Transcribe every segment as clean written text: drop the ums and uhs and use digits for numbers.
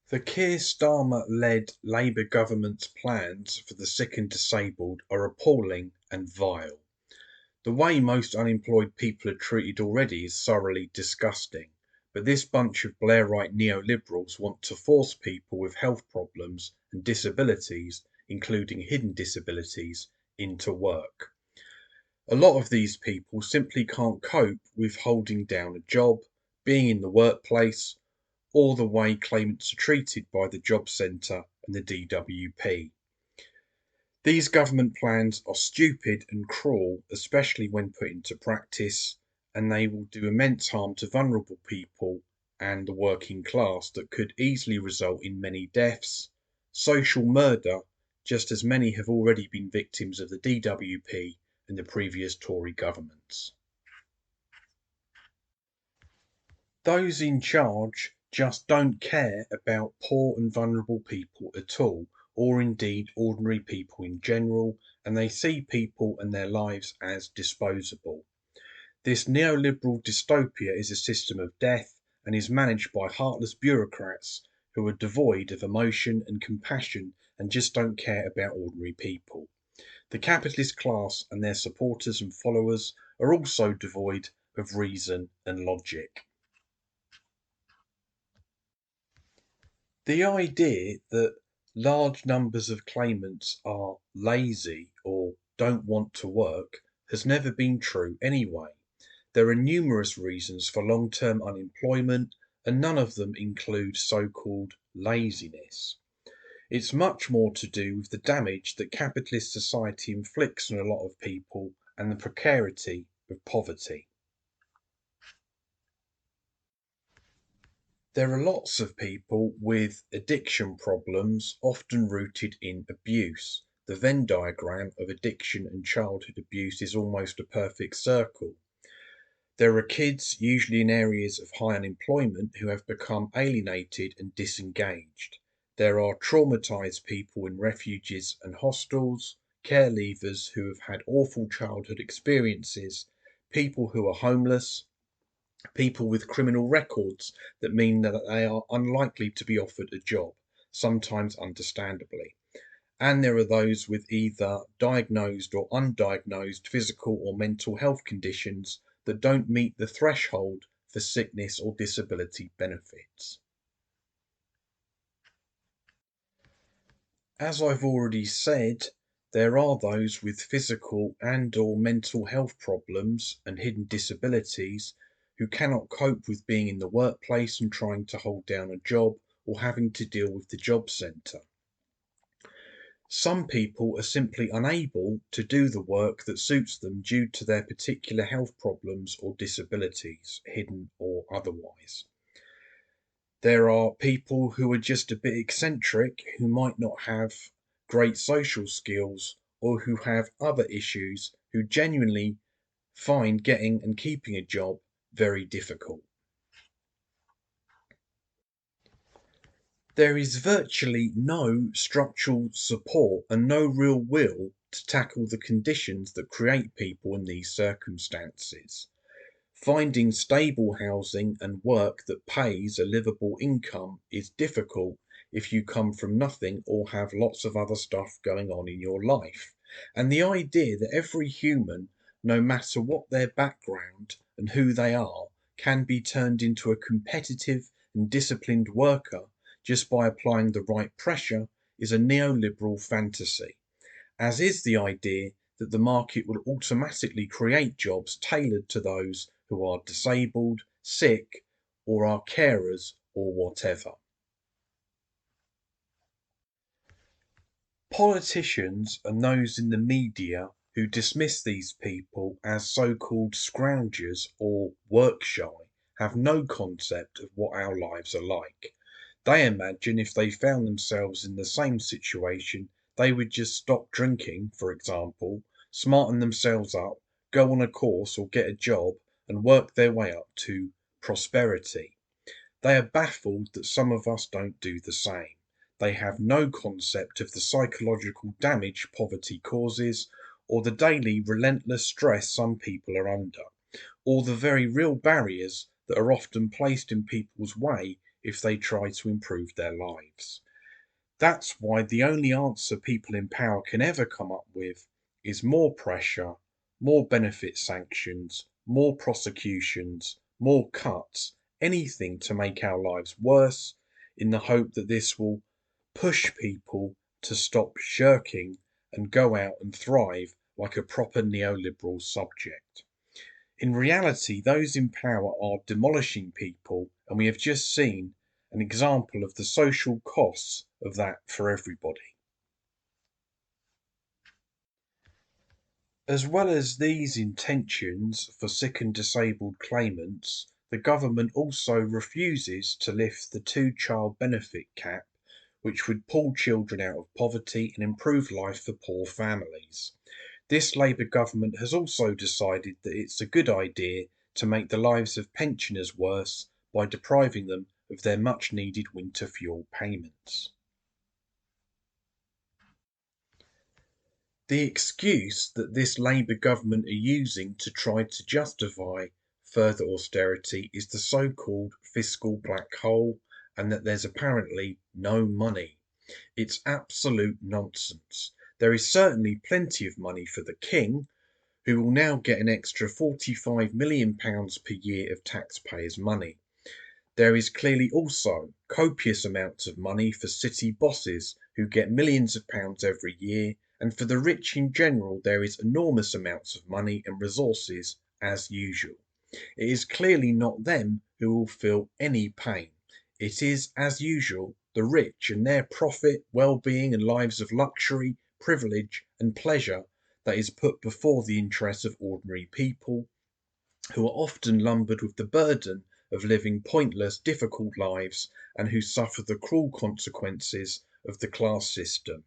The Keir Starmer-led Labour government's plans for the sick and disabled are appalling and vile. The way most unemployed people are treated already is thoroughly disgusting, but this bunch of Blairite neoliberals want to force people with health problems and disabilities, including hidden disabilities, into work. A lot of these people simply can't cope with holding down a job, being in the workplace, or the way claimants are treated by the Job Centre and the DWP. These government plans are stupid and cruel, especially when put into practice, and they will do immense harm to vulnerable people and the working class that could easily result in many deaths, social murder, just as many have already been victims of the DWP and the previous Tory governments. Those in charge just don't care about poor and vulnerable people at all, or indeed ordinary people in general, and they see people and their lives as disposable. This neoliberal dystopia is a system of death and is managed by heartless bureaucrats who are devoid of emotion and compassion and just don't care about ordinary people. The capitalist class and their supporters and followers are also devoid of reason and logic. The idea that large numbers of claimants are lazy or don't want to work has never been true anyway. There are numerous reasons for long-term unemployment, and none of them include so-called laziness. It's much more to do with the damage that capitalist society inflicts on a lot of people and the precarity of poverty. There are lots of people with addiction problems, often rooted in abuse. The Venn diagram of addiction and childhood abuse is almost a perfect circle. There are kids, usually in areas of high unemployment, who have become alienated and disengaged. There are traumatized people in refuges and hostels, care leavers who have had awful childhood experiences, people who are homeless, people with criminal records that mean that they are unlikely to be offered a job, sometimes understandably. And there are those with either diagnosed or undiagnosed physical or mental health conditions that don't meet the threshold for sickness or disability benefits. As I've already said, there are those with physical and or mental health problems and hidden disabilities who cannot cope with being in the workplace and trying to hold down a job or having to deal with the job centre. Some people are simply unable to do the work that suits them due to their particular health problems or disabilities, hidden or otherwise. There are people who are just a bit eccentric, who might not have great social skills, or who have other issues, who genuinely find getting and keeping a job very difficult. There is virtually no structural support and no real will to tackle the conditions that create people in these circumstances. Finding stable housing and work that pays a livable income is difficult if you come from nothing or have lots of other stuff going on in your life. And the idea that every human, no matter what their background and who they are, can be turned into a competitive and disciplined worker just by applying the right pressure is a neoliberal fantasy, as is the idea that the market will automatically create jobs tailored to those who are disabled, sick, or are carers or whatever. Politicians and those in the media who dismiss these people as so-called scroungers or work shy have no concept of what our lives are like. They imagine if they found themselves in the same situation, they would just stop drinking, for example, smarten themselves up, go on a course or get a job, and work their way up to prosperity. They are baffled that some of us don't do the same. They have no concept of the psychological damage poverty causes, or the daily relentless stress some people are under, or the very real barriers that are often placed in people's way if they try to improve their lives. That's why the only answer people in power can ever come up with is more pressure, more benefit sanctions, more prosecutions, more cuts, anything to make our lives worse, in the hope that this will push people to stop shirking and go out and thrive like a proper neoliberal subject. In reality, those in power are demolishing people, and we have just seen an example of the social costs of that for everybody. As well as these intentions for sick and disabled claimants, the government also refuses to lift the two-child benefit cap, which would pull children out of poverty and improve life for poor families. This Labour government has also decided that it's a good idea to make the lives of pensioners worse by depriving them of their much needed winter fuel payments. The excuse that this Labour government are using to try to justify further austerity is the so-called fiscal black hole, and that there's apparently no money. It's absolute nonsense. There is certainly plenty of money for the King, who will now get an extra £45 million per year of taxpayers' money. There is clearly also copious amounts of money for city bosses who get millions of pounds every year, and for the rich in general there is enormous amounts of money and resources as usual. It is clearly not them who will feel any pain. It is, as usual, the rich and their profit, well-being and lives of luxury, privilege and pleasure that is put before the interests of ordinary people, who are often lumbered with the burden of living pointless, difficult lives, and who suffer the cruel consequences of the class system.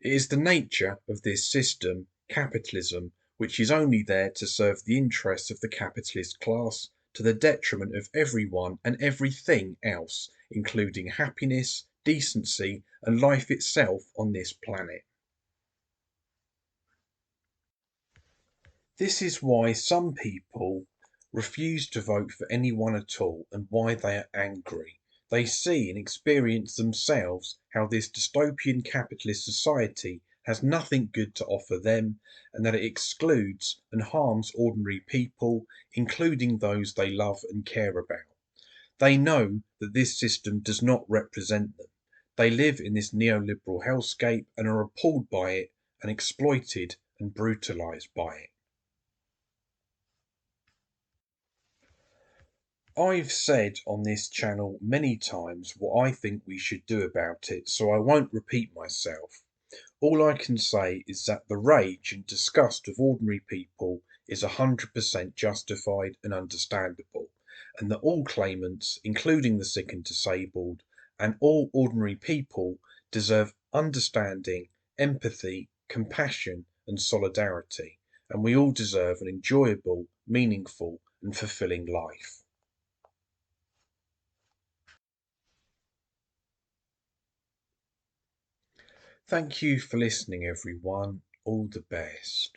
It is the nature of this system, capitalism, which is only there to serve the interests of the capitalist class, to the detriment of everyone and everything else, including happiness, decency, and life itself on this planet. This is why some people refuse to vote for anyone at all, and why they are angry. They see and experience themselves how this dystopian capitalist society has nothing good to offer them, and that it excludes and harms ordinary people, including those they love and care about. They know that this system does not represent them. They live in this neoliberal hellscape and are appalled by it and exploited and brutalised by it. I've said on this channel many times what I think we should do about it, so I won't repeat myself. All I can say is that the rage and disgust of ordinary people is 100% justified and understandable, and that all claimants, including the sick and disabled, and all ordinary people deserve understanding, empathy, compassion, and solidarity, and we all deserve an enjoyable, meaningful, and fulfilling life. Thank you for listening, everyone. All the best.